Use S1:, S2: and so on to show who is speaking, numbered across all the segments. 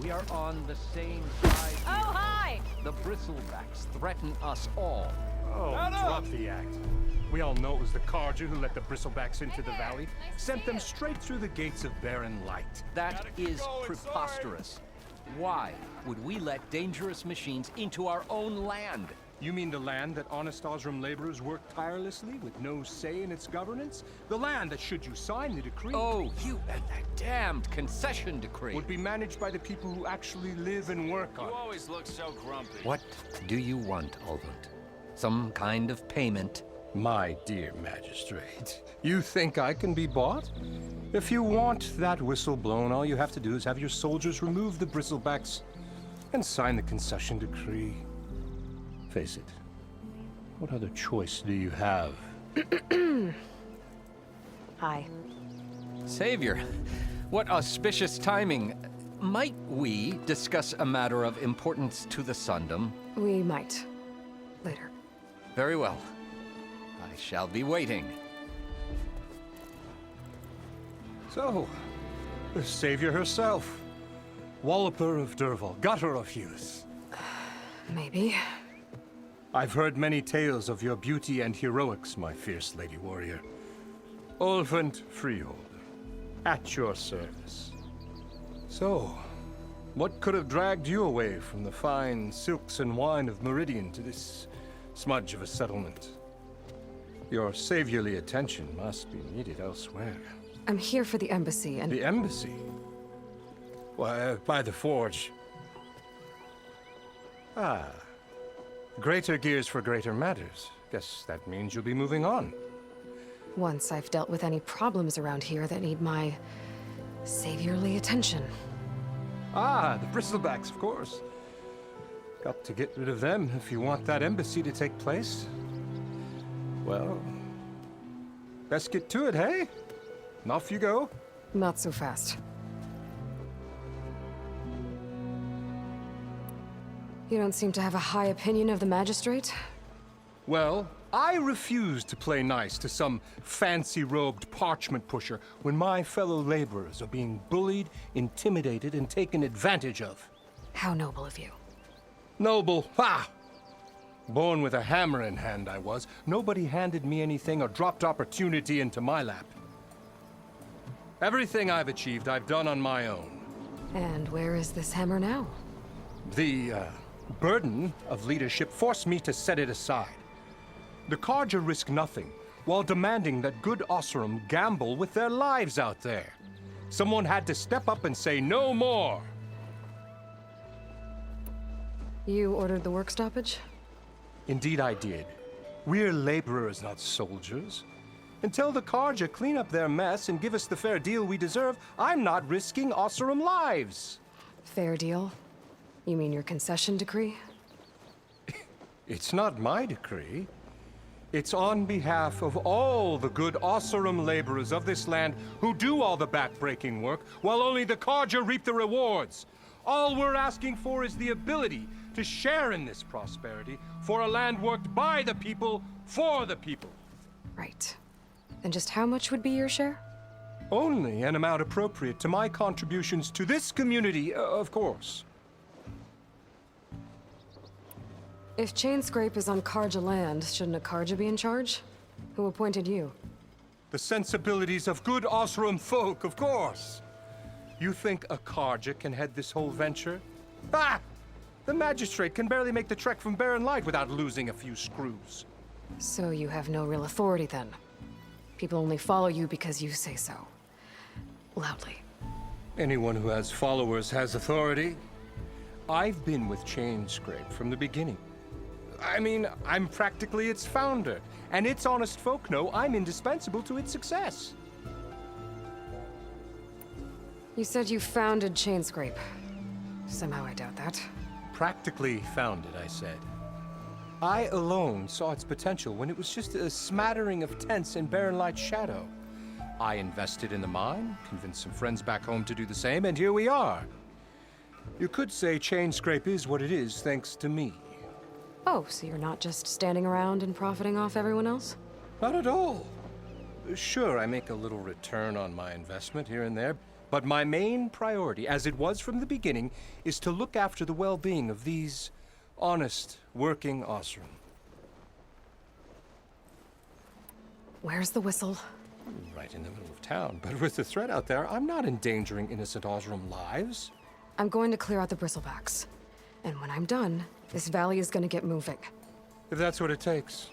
S1: We are on the same side.
S2: Oh, hi!
S1: The bristlebacks threaten us all.
S3: Oh, drop the act. We all know it was the Carja who let the bristlebacks into the valley, sent them straight through the gates of barren light.
S1: That is preposterous. Why would we let dangerous machines into our own land?
S3: You mean the land that honest Osram laborers work tirelessly with no say in its governance? The land that, should you sign the decree...
S1: Oh, you and that damned concession decree.
S3: ...would be managed by the people who actually live and work on it.
S4: You always look so grumpy.
S1: What do you want, Ulvund? Some kind of payment?
S3: My dear magistrate, you think I can be bought? If you want that whistle blown, all you have to do is have your soldiers remove the bristlebacks and sign the concession decree. Face it, what other choice do you have?
S2: Hi.
S1: Savior, what auspicious timing. Might we discuss a matter of importance to the Sundom?
S2: We might. Later.
S1: Very well. I shall be waiting.
S3: So, the savior herself. Walloper of Derval, gutter of youth.
S2: Maybe.
S3: I've heard many tales of your beauty and heroics, my fierce lady warrior. Ulvund Freeholder, at your service. So, what could have dragged you away from the fine silks and wine of Meridian to this smudge of a settlement? Your saviorly attention must be needed elsewhere.
S2: I'm here for the embassy and...
S3: The embassy? Why, by the forge. Ah. Greater gears for greater matters. Guess that means you'll be moving on.
S2: Once I've dealt with any problems around here that need my... saviorly attention.
S3: Ah, the bristlebacks, of course. Got to get rid of them if you want that embassy to take place. Well, best get to it, hey? And off you go.
S2: Not so fast. You don't seem to have a high opinion of the magistrate?
S3: Well, I refuse to play nice to some fancy-robed parchment pusher when my fellow laborers are being bullied, intimidated, and taken advantage of.
S2: How noble of you.
S3: Noble, ha! Born with a hammer in hand, I was. Nobody handed me anything or dropped opportunity into my lap. Everything I've achieved, I've done on my own.
S2: And where is this hammer now?
S3: The, burden of leadership forced me to set it aside. The Carja risk nothing, while demanding that good Osram gamble with their lives out there. Someone had to step up and say no more.
S2: You ordered the work stoppage?
S3: Indeed I did. We're laborers, not soldiers. Until the Carja clean up their mess and give us the fair deal we deserve, I'm not risking Osram lives.
S2: Fair deal? You mean your concession decree?
S3: It's not my decree. It's on behalf of all the good Osram laborers of this land who do all the back-breaking work, while only the Carja reap the rewards. All we're asking for is the ability to share in this prosperity for a land worked by the people, for the people.
S2: Right. And just how much would be your share?
S3: Only an amount appropriate to my contributions to this community, of course.
S2: If Chainscrape is on Carja land, shouldn't a Carja be in charge? Who appointed you?
S3: The sensibilities of good Osram folk, of course. You think a Carja can head this whole venture? Ah! The magistrate can barely make the trek from Barren Light without losing a few screws.
S2: So you have no real authority then? People only follow you because you say so. Loudly.
S3: Anyone who has followers has authority. I've been with Chainscrape from the beginning. I mean, I'm practically its founder, and its honest folk know I'm indispensable to its success.
S2: You said you founded Chainscrape. Somehow I doubt that.
S3: Practically founded, I said. I alone saw its potential when it was just a smattering of tents in Barren Light's shadow. I invested in the mine, convinced some friends back home to do the same, and here we are. You could say Chainscrape is what it is thanks to me.
S2: Oh, so you're not just standing around and profiting off everyone else?
S3: Not at all. Sure, I make a little return on my investment here and there, but my main priority, as it was from the beginning, is to look after the well-being of these honest, working Osram.
S2: Where's the whistle?
S3: Right in the middle of town, but with the threat out there, I'm not endangering innocent Osram lives.
S2: I'm going to clear out the bristlebacks. And when I'm done, this valley is gonna get moving.
S3: If that's what it takes.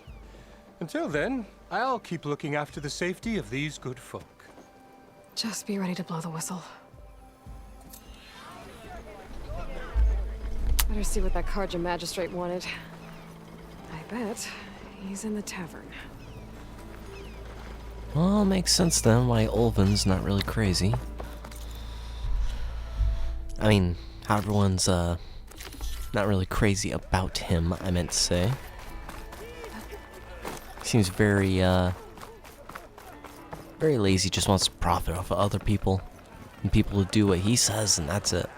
S3: Until then, I'll keep looking after the safety of these good folk.
S2: Just be ready to blow the whistle. Better see what that Karja magistrate wanted. I bet he's in the tavern.
S4: Well, makes sense then why Ulvund's not really crazy. I mean, how everyone's not really crazy about him, I meant to say. Seems very very lazy, just wants to profit off of other people. And people to do what he says, and that's it.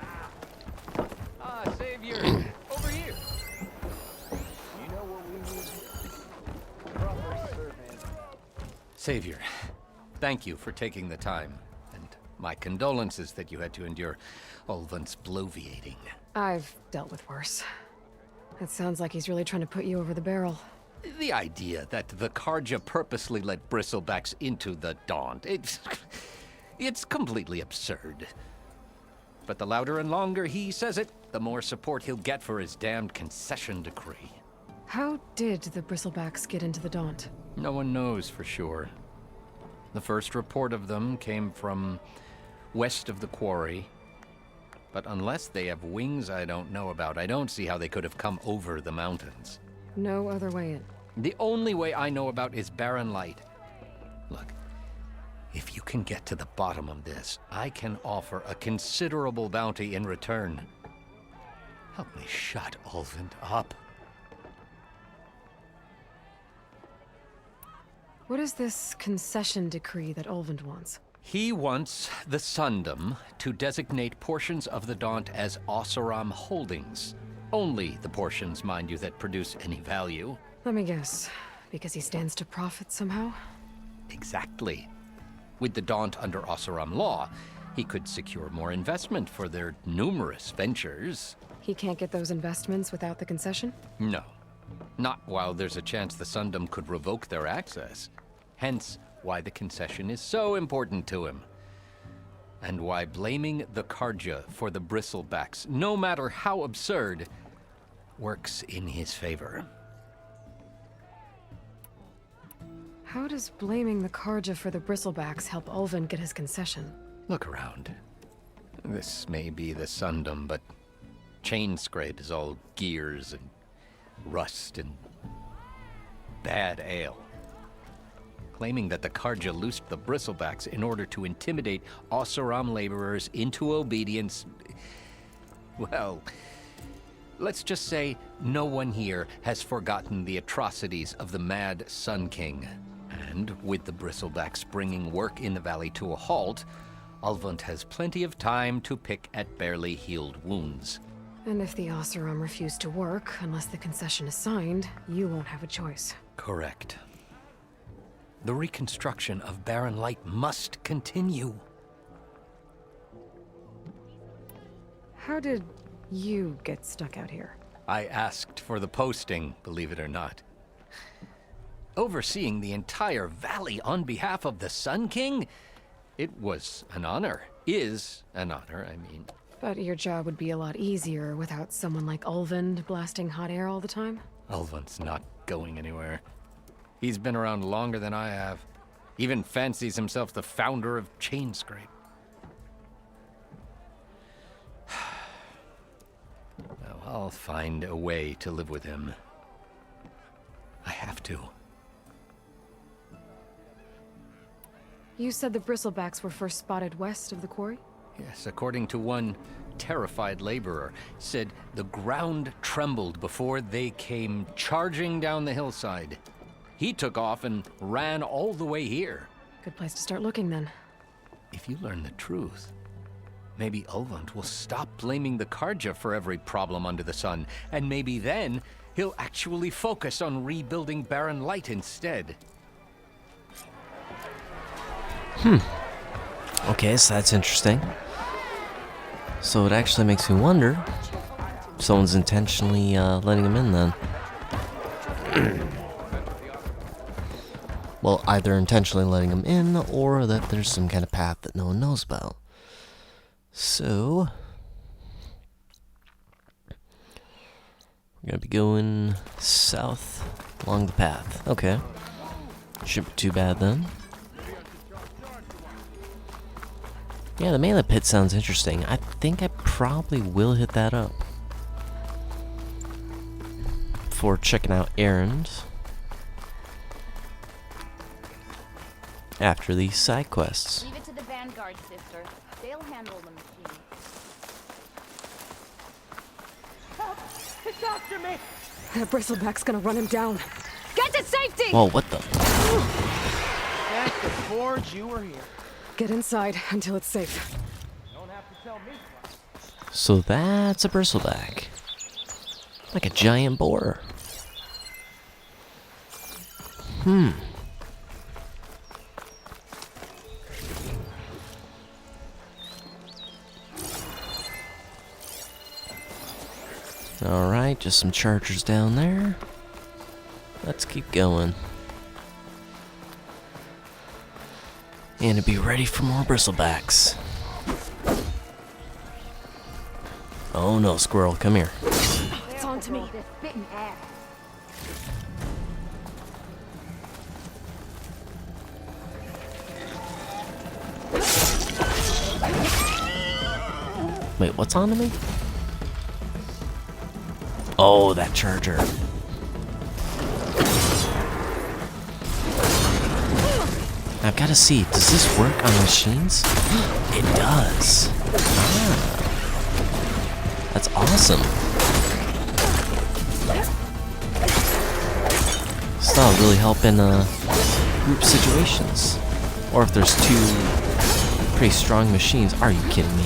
S1: Ah, Savior! Over here! You know what we need? Proper service. Savior, thank you for taking the time. And my condolences that you had to endure Ulvund's bloviating.
S2: I've dealt with worse. It sounds like he's really trying to put you over the barrel.
S1: The idea that the Karja purposely let bristlebacks into the Daunt, it's completely absurd. But the louder and longer he says it, the more support he'll get for his damned concession decree.
S2: How did the bristlebacks get into the Daunt?
S1: No one knows for sure. The first report of them came from west of the quarry. But unless they have wings I don't know about, I don't see how they could have come over the mountains.
S2: No other way in.
S1: The only way I know about is barren light. Look, if you can get to the bottom of this, I can offer a considerable bounty in return. Help me shut Ulvund up.
S2: What is this concession decree that Ulvund wants?
S1: He wants the Sundom to designate portions of the Daunt as Oseram holdings. Only the portions, mind you, that produce any value.
S2: Let me guess. Because he stands to profit somehow?
S1: Exactly. With the Daunt under Oseram law, he could secure more investment for their numerous ventures.
S2: He can't get those investments without the concession?
S1: No. Not while there's a chance the Sundom could revoke their access. Hence, why the concession is so important to him. And why blaming the Karja for the bristlebacks, no matter how absurd, works in his favor.
S2: How does blaming the Karja for the bristlebacks help Ulvund get his concession?
S1: Look around. This may be the Sundom, but Chainscrape is all gears and rust and bad ale. Claiming that the Karja loosed the bristlebacks in order to intimidate Oseram laborers into obedience. Well, let's just say no one here has forgotten the atrocities of the Mad Sun King. And with the bristlebacks bringing work in the valley to a halt, Ulvund has plenty of time to pick at barely healed wounds.
S2: And if the Oseram refuse to work, unless the concession is signed, you won't have a choice.
S1: Correct. The reconstruction of barren light must continue.
S2: How did you get stuck out here?
S1: I asked for the posting, believe it or not. Overseeing the entire valley on behalf of the Sun King? It was an honor. Is an honor, I mean.
S2: But your job would be a lot easier without someone like Ulvund blasting hot air all the time?
S1: Ulvund's not going anywhere. He's been around longer than I have. Even fancies himself the founder of Chainscrape. Well, I'll find a way to live with him. I have to.
S2: You said the bristlebacks were first spotted west of the quarry?
S1: Yes, according to one terrified laborer, said the ground trembled before they came charging down the hillside. He took off and ran all the way here.
S2: Good place to start looking, then.
S1: If you learn the truth, maybe Ulvund will stop blaming the Karja for every problem under the sun, and maybe then he'll actually focus on rebuilding barren light instead.
S4: Okay, so that's interesting. So it actually makes me wonder if someone's intentionally letting him in then. Well, either intentionally letting him in, or that there's some kind of path that no one knows about. So, we're gonna be going south along the path. Okay. Shouldn't be too bad then. Yeah, the mana pit sounds interesting. I think I probably will hit that up before checking out errands after these side quests.
S5: Leave it to the Vanguard, sister. They'll handle the machine.
S6: It's after me!
S2: That bristleback's gonna run him down. Get to safety!
S4: Whoa, what the?
S6: Thank the forge you were here.
S2: Get inside until it's safe.
S6: Don't have to tell me twice.
S4: So that's a bristleback. Like a giant boar. Alright, just some chargers down there. Let's keep going. And to be ready for more bristlebacks. Oh no, squirrel, come here.
S2: It's on to me.
S5: This spitting ass.
S4: Wait, what's on to me? Oh, that charger. I've got to see, does this work on machines? It does. Ah, that's awesome. So that'll really help in group situations. Or if there's two pretty strong machines. Are you kidding me?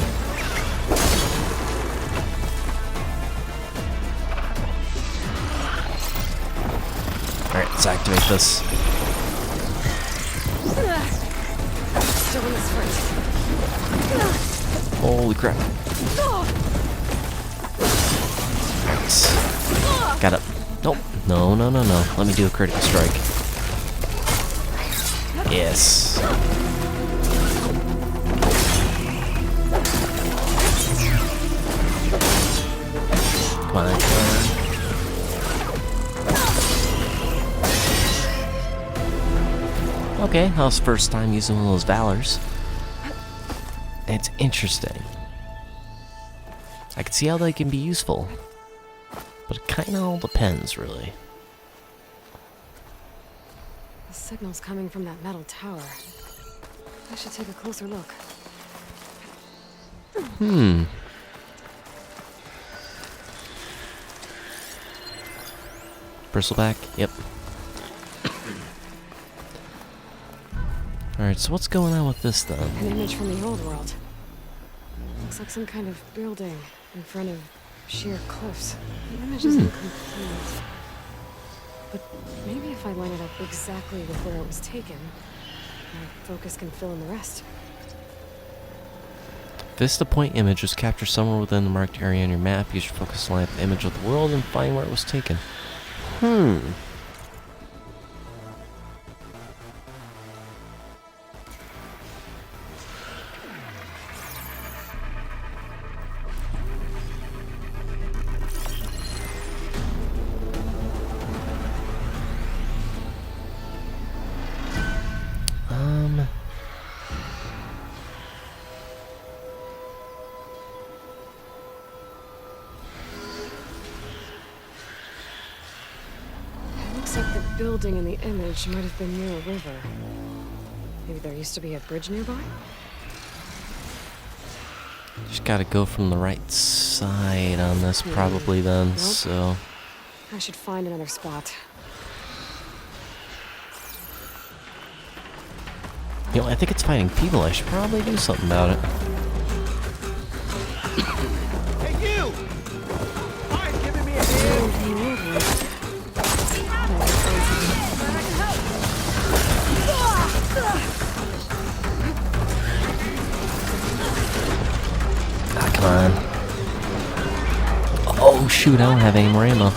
S4: Alright, let's activate this.
S2: Still in this fight.
S4: Holy crap. Alright. Got it. Nope. No, no, no, no. Let me do a critical strike. Yes. Come on, come on. Okay, that was the first time using one of those Valors. It's interesting. I can see how they can be useful. But it kinda all depends, really.
S2: The signal's coming from that metal tower. I should take a closer look.
S4: Bristleback? Yep. Alright, so what's going on with this then?
S2: An image from the old world. Looks like some kind of building in front of sheer cliffs. The image isn't complete. But maybe if I line it up exactly with where it was taken, my focus can fill in the rest.
S4: Vista point image was captured somewhere within the marked area on your map. Use your focus to line up the image of the world and find where it was taken.
S2: Looks like the building in the image might have been near a river. Maybe there used to be a bridge nearby?
S4: Just gotta go from the right side on this probably then,
S2: Nope.
S4: so...
S2: I should find another spot.
S4: You know, I think it's fighting people. I should probably do something about it.
S6: Hey, you! Mind giving me a hand?
S4: come on. Oh shoot, I don't have any more ammo.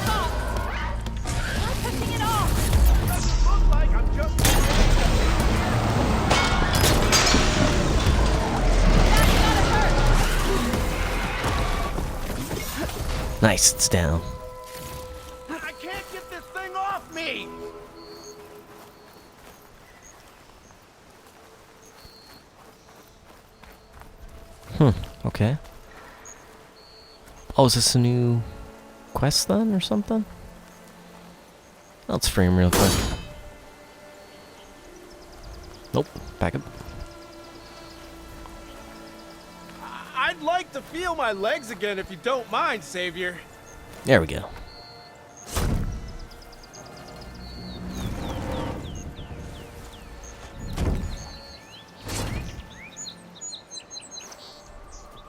S4: Nice, it's down.
S6: I can't get this thing off me!
S4: Okay. Oh, is this a new quest then, or something? Let's free him real quick. Nope, back up.
S6: I'd like to feel my legs again if you don't mind, Savior.
S4: There we go.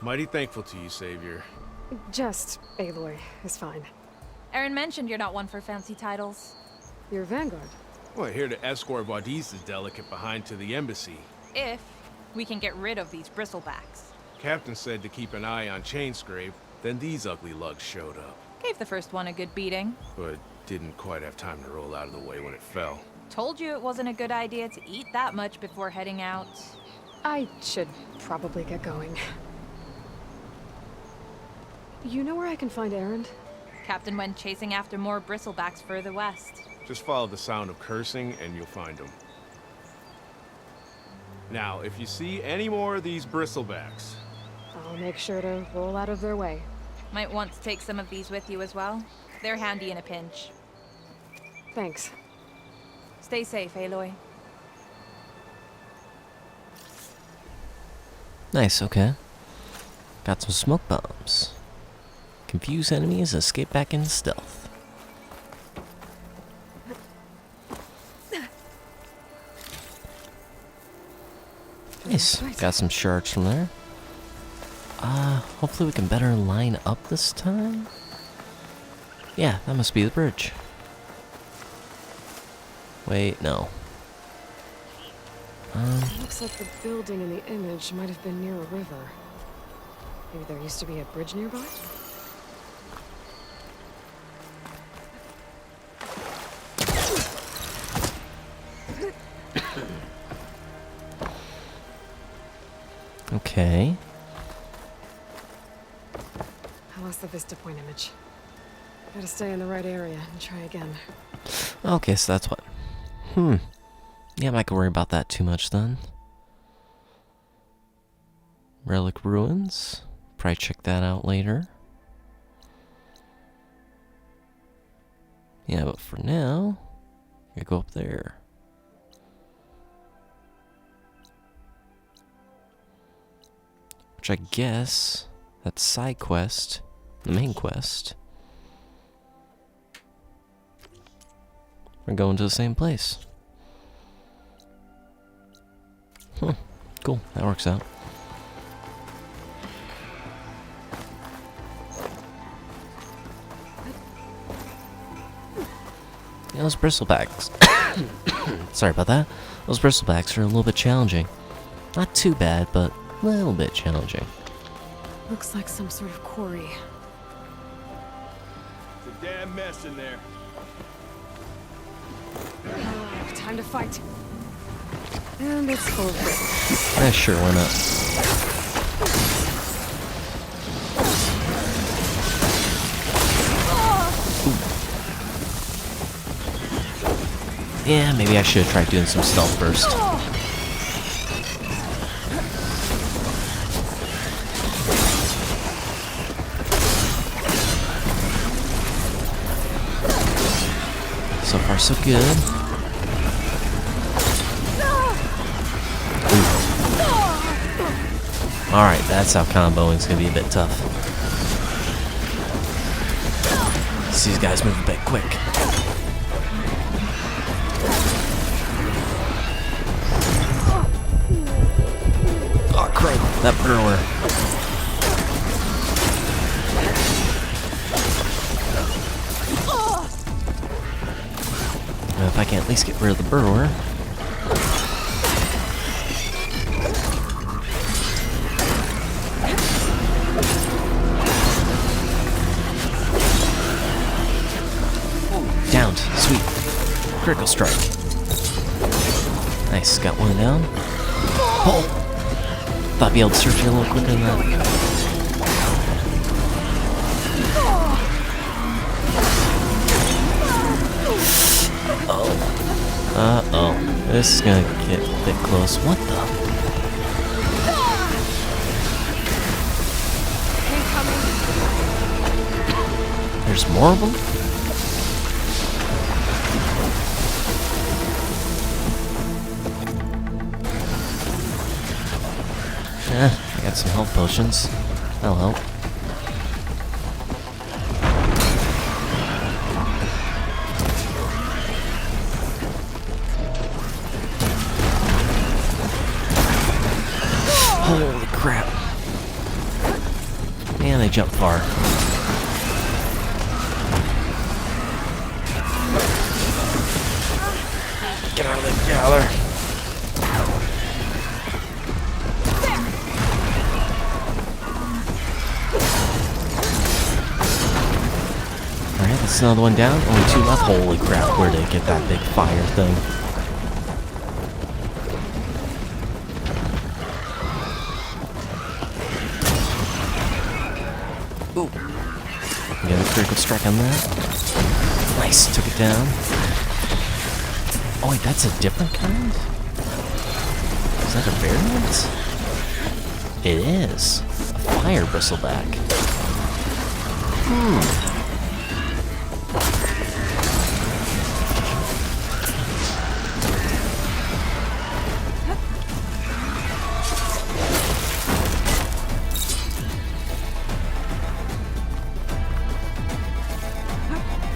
S6: Mighty thankful to you, Savior.
S2: Just Aloy is fine.
S5: Aaron mentioned you're not one for fancy titles.
S2: You're Vanguard.
S6: Well, here to escort Wadiz's delicate behind to the embassy.
S5: If we can get rid of these bristlebacks.
S6: Captain said to keep an eye on Chainscrape, then these ugly lugs showed up.
S5: Gave the first one a good beating.
S6: But didn't quite have time to roll out of the way when it fell.
S5: Told you it wasn't a good idea to eat that much before heading out.
S2: I should probably get going. You know where I can find Aaron?
S5: Captain went chasing after more bristlebacks further west.
S6: Just follow the sound of cursing and you'll find them. Now, if you see any more of these bristlebacks,
S2: I'll make sure to roll out of their way.
S5: Might want to take some of these with you as well. They're handy in a pinch.
S2: Thanks.
S5: Stay safe, Aloy.
S4: Nice, okay. Got some smoke bombs. Confuse enemies, escape back into stealth. Nice. Got some shards from there. Hopefully we can better line up this time. Yeah, that must be the bridge. Wait, no.
S2: Looks like the building in the image might have been near a river. Maybe there used to be a bridge nearby?
S4: Okay.
S2: I lost the Vista Point image. Gotta stay in the right area and try again.
S4: Okay, so that's what. Yeah, I'm not gonna worry about that too much then. Relic Ruins. Probably check that out later. Yeah, but for now, I go up there. Which I guess that's side quest, the main quest. We're going to the same place. Cool, that works out. Yeah, those bristlebacks. Sorry about that. Those bristlebacks are a little bit challenging. Not too bad, but a little bit challenging.
S2: Looks like some sort of quarry.
S6: it's a damn mess in there.
S2: Time to fight. And it's full of bricks.
S4: Yeah, sure, why not? Yeah, maybe I should have tried doing some stealth first. So far, so good. Alright, that's how comboing's gonna be a bit tough. These guys move a bit quick. Oh, crap. That burrower. Now, if I can at least get rid of the burrower. Critical strike. Nice, got one down. Oh! Thought I'd be able to search it a little quicker than that. Uh-oh. This is gonna get a bit close. What the? There's more of them? I got some health potions. That'll help. Holy crap. Man, they jump far. Get out of the Galler. Alright, that's another one down. Only 2 left. Holy crap, where did it get that big fire thing? Ooh. Get a critical strike on that. Nice, took it down. Oh wait, that's a different kind? Is that a variant? It is. A fire bristleback.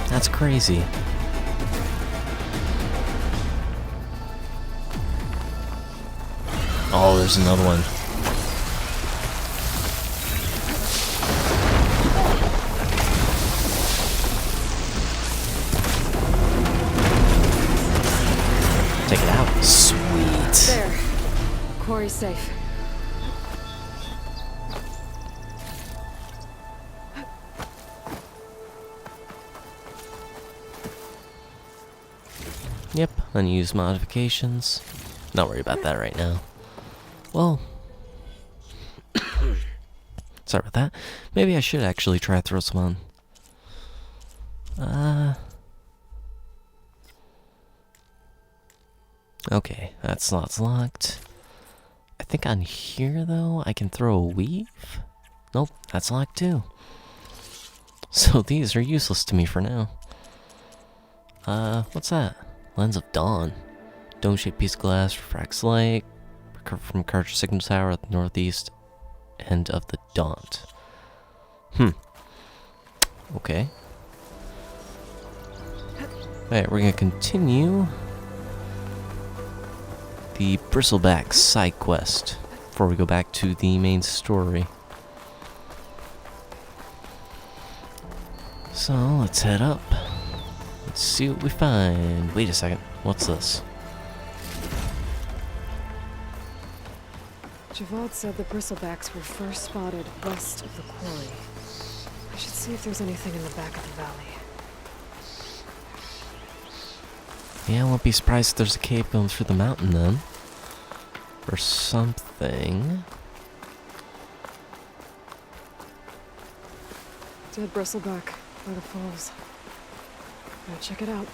S4: That's crazy. Oh, there's another one. Take it out. Sweet.
S2: There. Quarry's safe.
S4: Yep, unused modifications. Not worry about that right now. Well, sorry about that. Maybe I should actually try to throw some on. Okay, that slot's locked. I think on here, though, I can throw a weave? Nope, that's locked too. So these are useless to me for now. What's that? Lens of Dawn. Dome-shaped piece of glass, refracts light. Recovered from Carter Signal Tower at the northeast end of the Daunt. Okay. Alright, we're gonna continue the Bristleback side quest before we go back to the main story. So, let's head up. Let's see what we find. Wait a second. What's this?
S2: Javad said the bristlebacks were first spotted west of the quarry. I should see if there's anything in the back of the valley.
S4: Yeah, I won't be surprised if there's a cave going through the mountain then. Or something.
S2: Dead bristleback by the falls. Gotta check it out.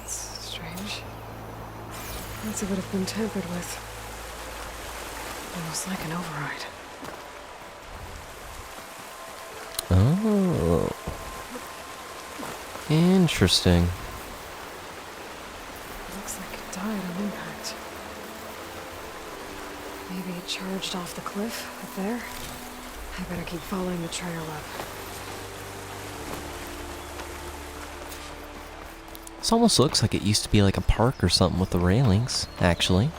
S2: It's strange. Once it would have been tampered with. Almost like an override.
S4: Oh. Interesting.
S2: Looks like it died on impact. Maybe it charged off the cliff up there. I better keep following the trail up.
S4: This almost looks like it used to be like a park or something with the railings, actually.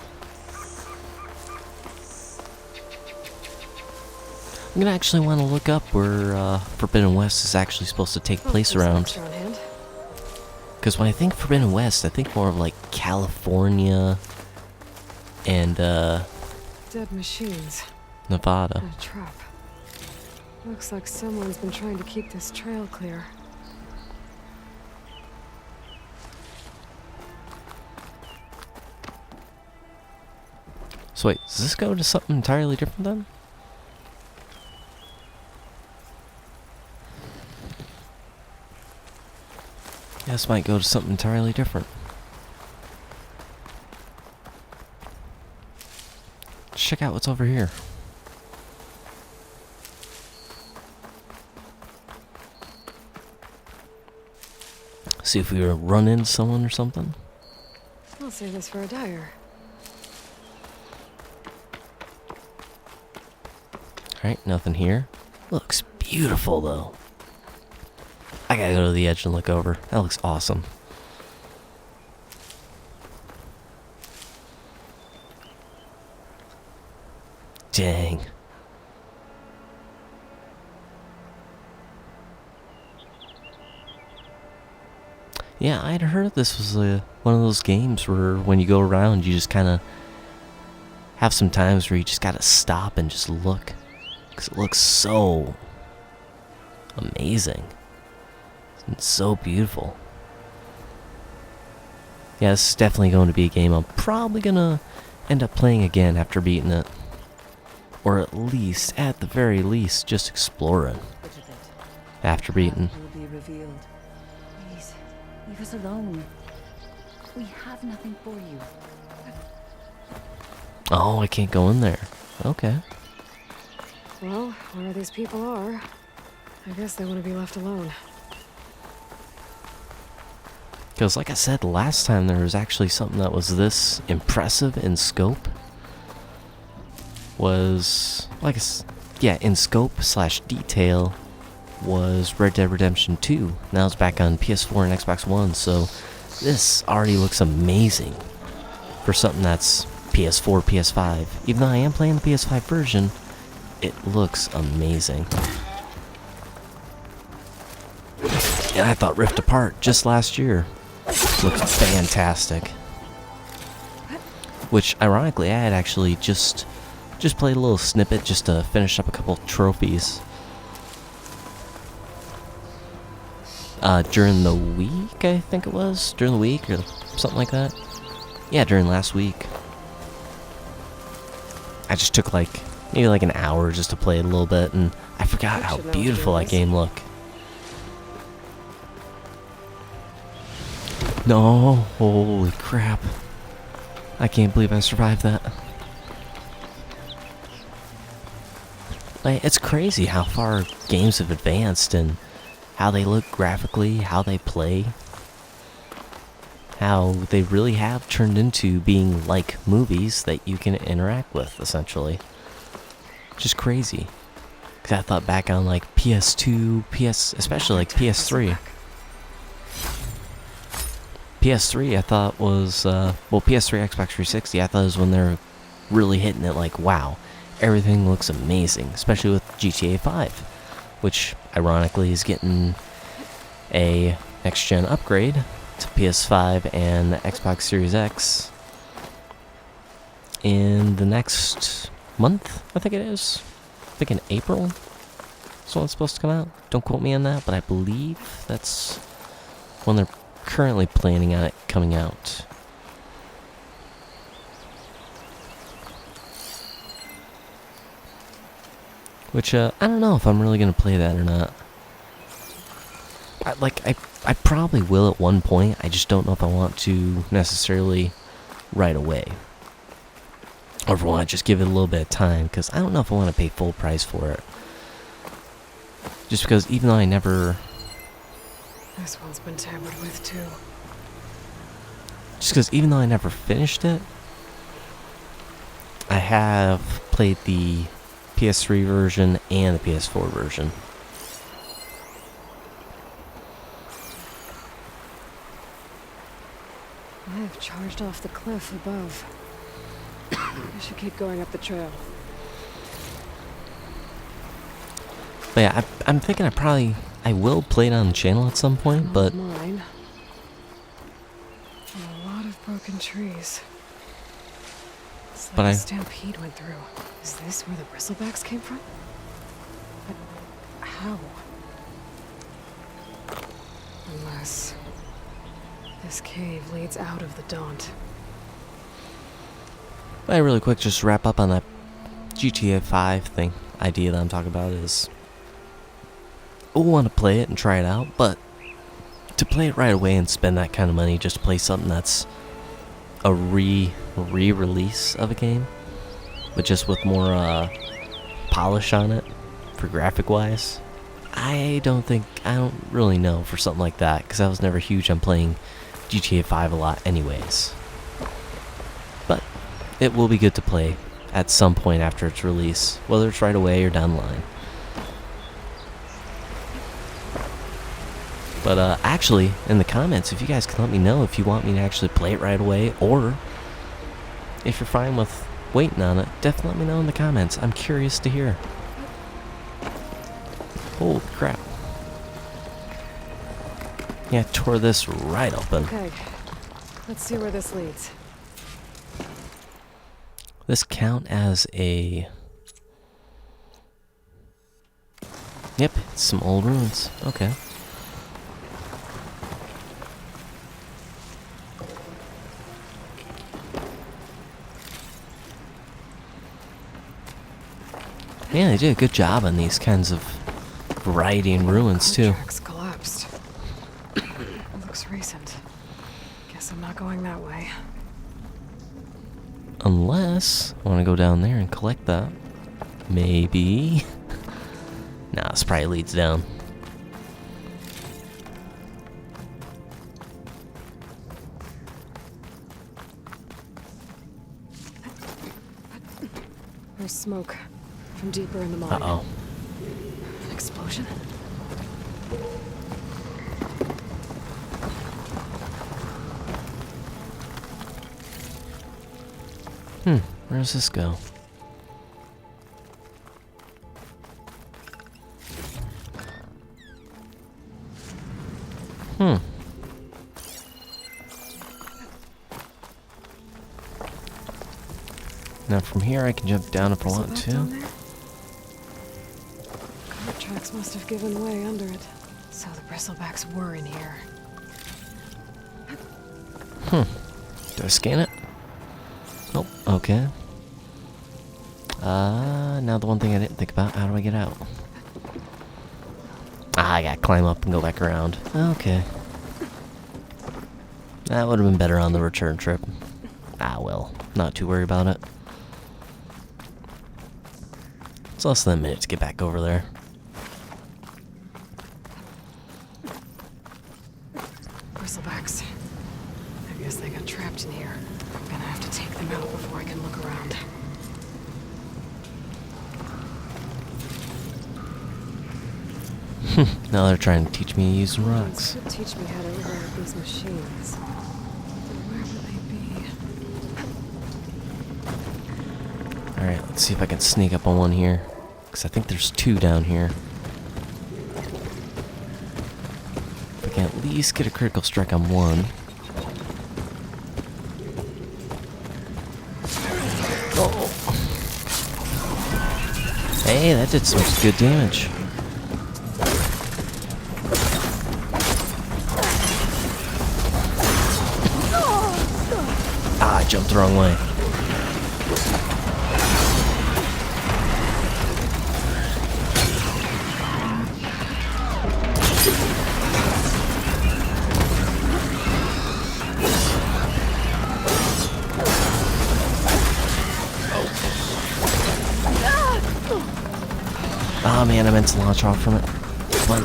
S4: I'm gonna actually want to look up where Forbidden West is actually supposed to take place around. Because when I think Forbidden West, I think more of like California and
S2: Dead machines.
S4: Nevada.
S2: And a trap. Looks like someone's been trying to keep this trail clear.
S4: So wait, does this go to something entirely different then? Yeah, this might go to something entirely different. Check out what's over here. See if we run into someone or something.
S2: I'll save this for a dyer.
S4: Alright, nothing here. Looks beautiful though. I gotta go to the edge and look over. That looks awesome. Dang. Yeah, I'd heard this was one of those games where when you go around, you just kind of have some times where you just gotta stop and just look. Because it looks so amazing. It's so beautiful. Yeah, this is definitely going to be a game I'm probably gonna end up playing again after beating it. Or at least, at the very least, just exploring after beating.
S7: Will be revealed. Please, leave us alone. We have nothing for you.
S4: Oh, I can't go in there. Okay.
S2: Well, where these people are, I guess they want to be left alone.
S4: Because like I said, last time there was actually something that was this impressive in scope. Was, in scope / detail was Red Dead Redemption 2. Now it's back on PS4 and Xbox One, so this already looks amazing for something that's PS4, PS5. Even though I am playing the PS5 version, it looks amazing. And I thought Rift Apart just last year looked fantastic. Which, ironically, I had actually just played a little snippet just to finish up a couple trophies. During the week, I think it was? During the week or something like that? Yeah, during last week. I just took maybe an hour just to play it a little bit, and I forgot how beautiful that game looked. No, holy crap. I can't believe I survived that. It's crazy how far games have advanced and how they look graphically, how they play. How they really have turned into being like movies that you can interact with, essentially. Just crazy. Because I thought back on PS2, especially PS3. PS3 I thought was, PS3, Xbox 360, I thought was when they're really hitting it wow, everything looks amazing, especially with GTA 5, which ironically is getting a next-gen upgrade to PS5 and Xbox Series X in the next month, I think it is. I think in April is when it's supposed to come out. Don't quote me on that, but I believe that's when they're currently planning on it coming out. Which, I don't know if I'm really going to play that or not. I probably will at one point. I just don't know if I want to necessarily right away. Or if I want to just give it a little bit of time, because I don't know if I want to pay full price for it. Just because even though I never...
S2: This one's been tampered with too.
S4: Just because even though I never finished it, I have played the PS3 version and the PS4 version.
S2: I have charged off the cliff above. I should keep going up the trail.
S4: But yeah, I'm thinking I will play it on the channel at some point, but...
S2: Mine. A lot of broken trees. It's like a stampede went through. Is this where the bristlebacks came from? But How? Unless this cave leads out of the Daunt.
S4: Hey, really quick, just wrap up on that GTA 5 thing. Idea that I'm talking about is, I want to play it and try it out, but to play it right away and spend that kind of money just to play something that's a re-release of a game, but just with more polish on it for graphic-wise, I don't really know for something like that, because I was never huge on playing GTA 5 a lot anyways. But it will be good to play at some point after its release, whether it's right away or down the line. But actually, in the comments, if you guys can let me know if you want me to actually play it right away, or if you're fine with waiting on it, definitely let me know in the comments. I'm curious to hear. Holy crap. Yeah, tore this right open.
S2: Okay, let's see where this leads.
S4: This count as a... Yep, it's some old ruins. Okay. Yeah, they did a good job on these kinds of variety in ruins, too.
S2: The tracks collapsed. It looks recent. Guess I'm not going that way.
S4: Unless I want to go down there and collect that. Maybe. Nah, this probably leads down.
S2: There's smoke from deeper in the mine.
S4: Uh-oh.
S2: An explosion?
S4: Where does this go? Now from here I can jump down if I want to.
S2: Cart tracks must have given way under it. So the bristlebacks were in here.
S4: Do I scan it? Nope. Okay. Now the one thing I didn't think about, how do I get out? Ah, I gotta climb up and go back around. Okay. That would have been better on the return trip. Ah, well. Not too worried about it. It's less than a minute to get back over there.
S2: Bristlebacks. I guess they got trapped in here. I'm gonna have to take them out before I can look around.
S4: Now they're trying to teach me to use some rocks.
S2: Could teach me how to override these machines. Where would they be?
S4: Alright, let's see if I can sneak up on one here. Because I think there's two down here. If I can at least get a critical strike on one. Oh. Hey, that did some good damage. Ah, I jumped the wrong way. Oh man, I meant to launch off from it. Come on.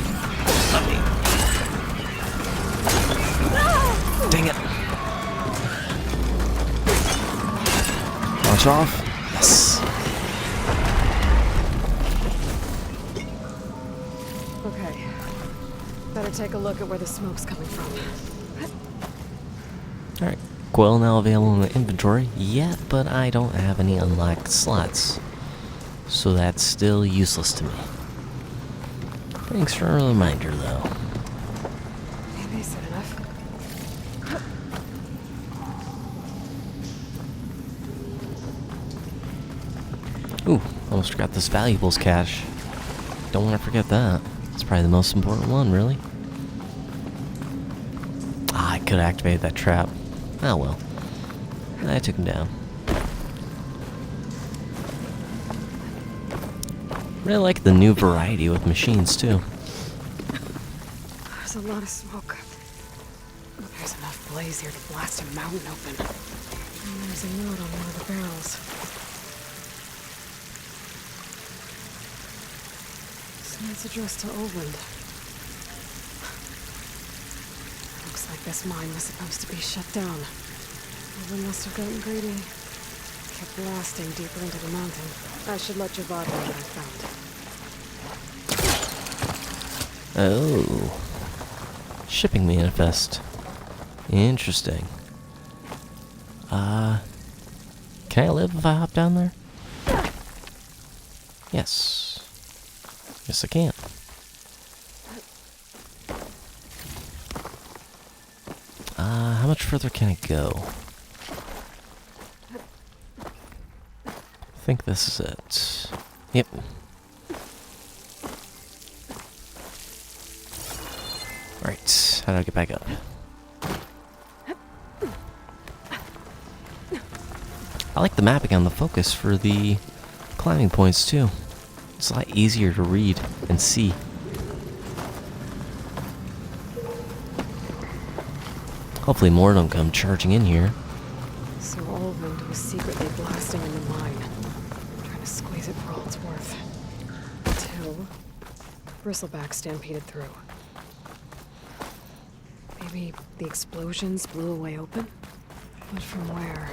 S4: Dang it. Launch off. Yes.
S2: Okay. Better take a look at where the smoke's coming from.
S4: Alright. Quill now available in the inventory. Yeah, but I don't have any unlocked slots. So that's still useless to me. Thanks for a reminder, though.
S2: Maybe I said enough.
S4: Ooh, almost forgot this valuables cache Don't want to forget that. It's probably the most important one, really. Ah, I could activate that trap. Oh well. I took him down. Really like the new variety with machines, too.
S2: There's a lot of smoke. There's enough blaze here to blast a mountain open. And there's a note on one of the barrels. This note's addressed to Ulvund. Looks like this mine was supposed to be shut down. Ulvund must have gotten greedy. Kept blasting deeper into the mountain. I should let Javad know what I found.
S4: Oh. Shipping manifest. Interesting. Can I live if I hop down there? Yes. Yes, I can. How much further can I go? I think this is it. Yep. Alright, how do I get back up? I like the mapping on the focus for the climbing points too. It's a lot easier to read and see. Hopefully more don't come charging in here.
S2: So Ulvund was secretly blasting in the mine, trying to squeeze it for all it's worth. Until Bristleback stampeded through. Maybe the explosions blew a way open? But from where?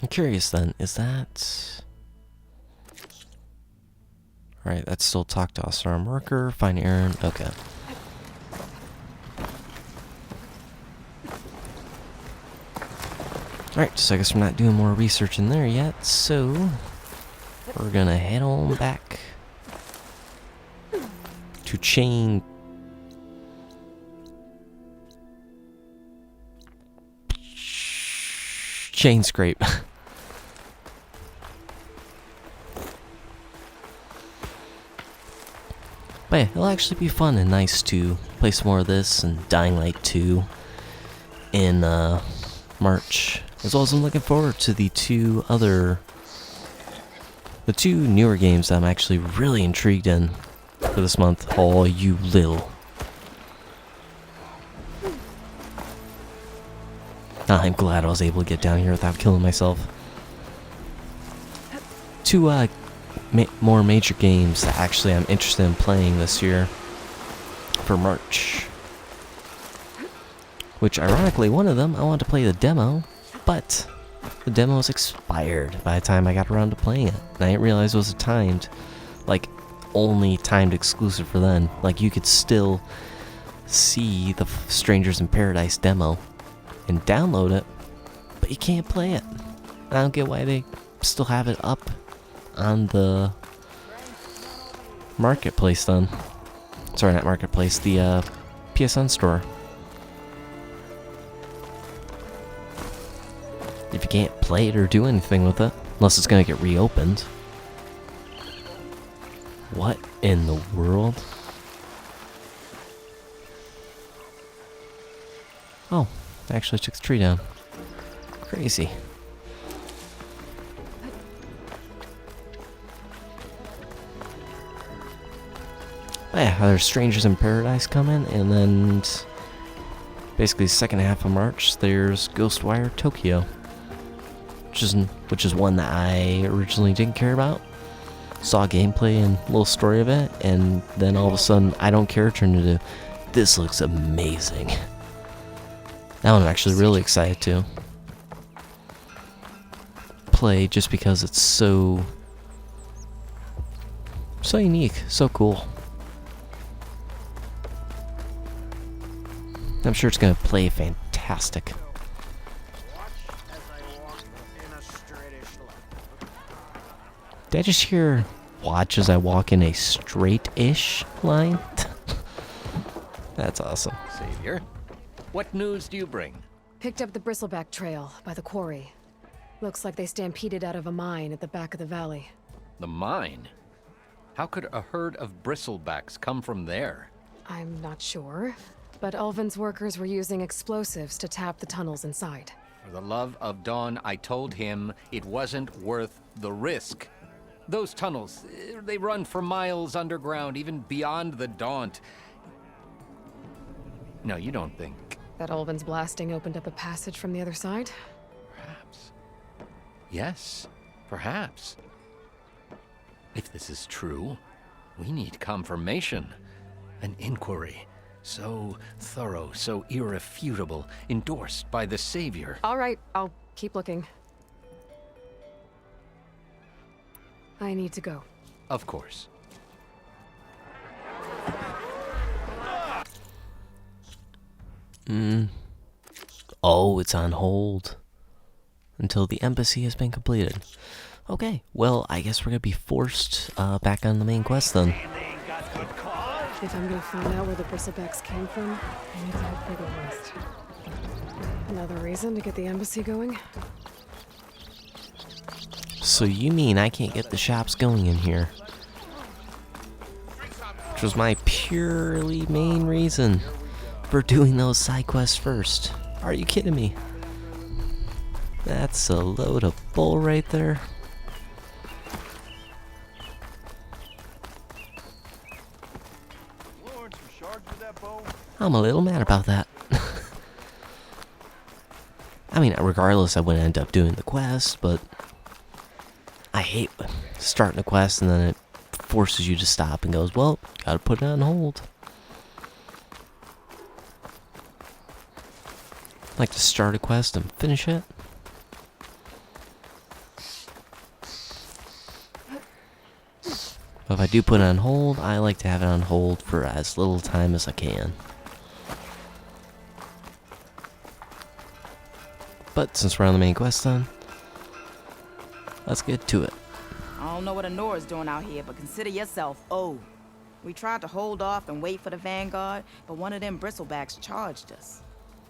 S4: I'm curious then, is that... Alright, that's still talk to us. Arm worker, find Aaron, okay. Alright, so I guess we're not doing more research in there yet, so... We're gonna head on back... to Chain Scrape. But yeah, it'll actually be fun and nice to play some more of this and Dying Light 2 in March. As well as I'm looking forward to the two newer games that I'm actually really intrigued in for this month. Oh, you little. I'm glad I was able to get down here without killing myself. Two more major games that actually I'm interested in playing this year for March. Which, ironically, one of them I wanted to play the demo, but the demo was expired by the time I got around to playing it. And I didn't realize it was a timed, like, only timed exclusive for then. Like, you could still see the Strangers in Paradise demo and download it, but you can't play it. I don't get why they still have it up on the marketplace then. Sorry, not marketplace, the PSN store. If you can't play it or do anything with it, unless it's gonna get reopened. What in the world? Oh, I actually took the tree down. Crazy. Yeah, there's Strangers in Paradise coming, and then basically second half of March there's Ghostwire Tokyo, which is one that I originally didn't care about. Saw gameplay and a little story of it, and then all of a sudden I don't care turned into this looks amazing. That one I'm actually really excited to play just because it's so unique, so cool. I'm sure it's gonna play fantastic. Did I just hear watch as I walk in a straight-ish line? That's awesome.
S1: Savior. What news do you bring?
S2: Picked up the bristleback trail by the quarry. Looks like they stampeded out of a mine at the back of the valley.
S1: The mine? How could a herd of bristlebacks come from there?
S2: I'm not sure, but Ulvund's workers were using explosives to tap the tunnels inside.
S1: For the love of Dawn, I told him it wasn't worth the risk. Those tunnels, they run for miles underground, even beyond the Daunt. No, you don't think...
S2: That Ulvund's blasting opened up a passage from the other side?
S1: Perhaps. Yes, perhaps. If this is true, we need confirmation. An inquiry. So thorough, so irrefutable, endorsed by the Savior.
S2: All right, I'll keep looking. I need to go.
S1: Of course.
S4: Oh, it's on hold until the embassy has been completed. Okay, well, I guess we're gonna be forced back on the main quest then.
S2: If I'm gonna find out where the bristlebacks came from, I need to head further west. Another reason to get the embassy going?
S4: So you mean I can't get the shops going in here? Which was my purely main reason for doing those side quests first. Are you kidding me? That's a load of bull right there. I'm a little mad about that. I mean, regardless, I wouldn't end up doing the quest, but I hate starting a quest and then it forces you to stop and goes, well, gotta put it on hold. I like to start a quest and finish it. But if I do put it on hold, I like to have it on hold for as little time as I can. But since we're on the main quest then, let's get to it.
S8: I don't know what Anora's doing out here, but consider yourself owed. We tried to hold off and wait for the Vanguard, but one of them bristlebacks charged us.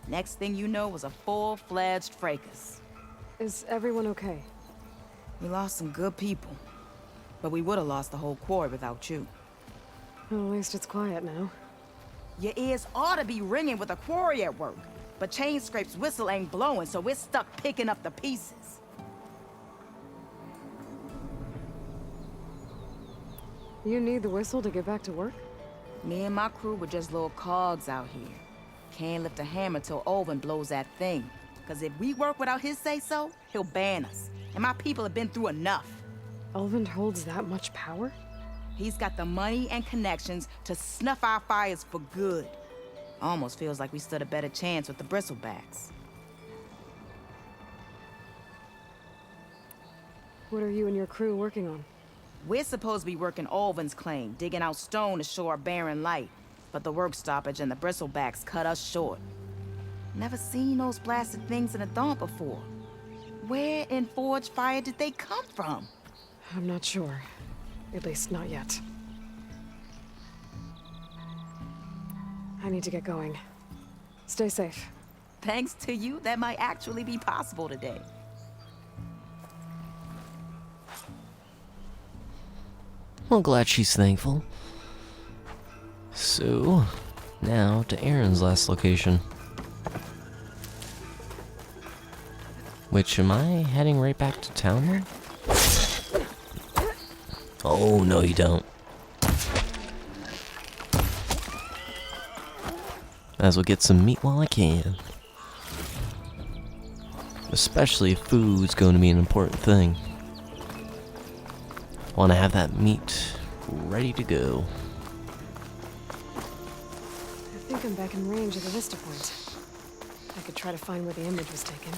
S8: Next thing you know was a full-fledged fracas.
S2: Is everyone okay?
S8: We lost some good people, but we would have lost the whole quarry without you.
S2: Well, at least it's quiet now.
S8: Your ears ought to be ringing with a quarry at work, but Chainscrape's whistle ain't blowing, so we're stuck picking up the pieces.
S2: You need the whistle to get back to work?
S8: Me and my crew were just little cogs out here. Can't lift a hammer till Ulvund blows that thing. Cause if we work without his say-so, he'll ban us. And my people have been through enough.
S2: Ulvund holds that much power?
S8: He's got the money and connections to snuff our fires for good. Almost feels like we stood a better chance with the bristlebacks.
S2: What are you and your crew working on?
S8: We're supposed to be working Ulvund's claim, digging out stone to show our barren light. But the work stoppage and the bristlebacks cut us short. Never seen those blasted things in a Daunt before. Where in Forge Fire did they come from?
S2: I'm not sure. At least not yet. I need to get going. Stay safe.
S8: Thanks to you, that might actually be possible today.
S4: Well, glad she's thankful. So, now to Aaron's last location. Which, am I heading right back to town then? Oh, no you don't. Might as well get some meat while I can. Especially if food's going to be an important thing. Want to have that meat ready to go.
S2: I think I'm back in range of the Vista Point. I could try to find where the image was taken.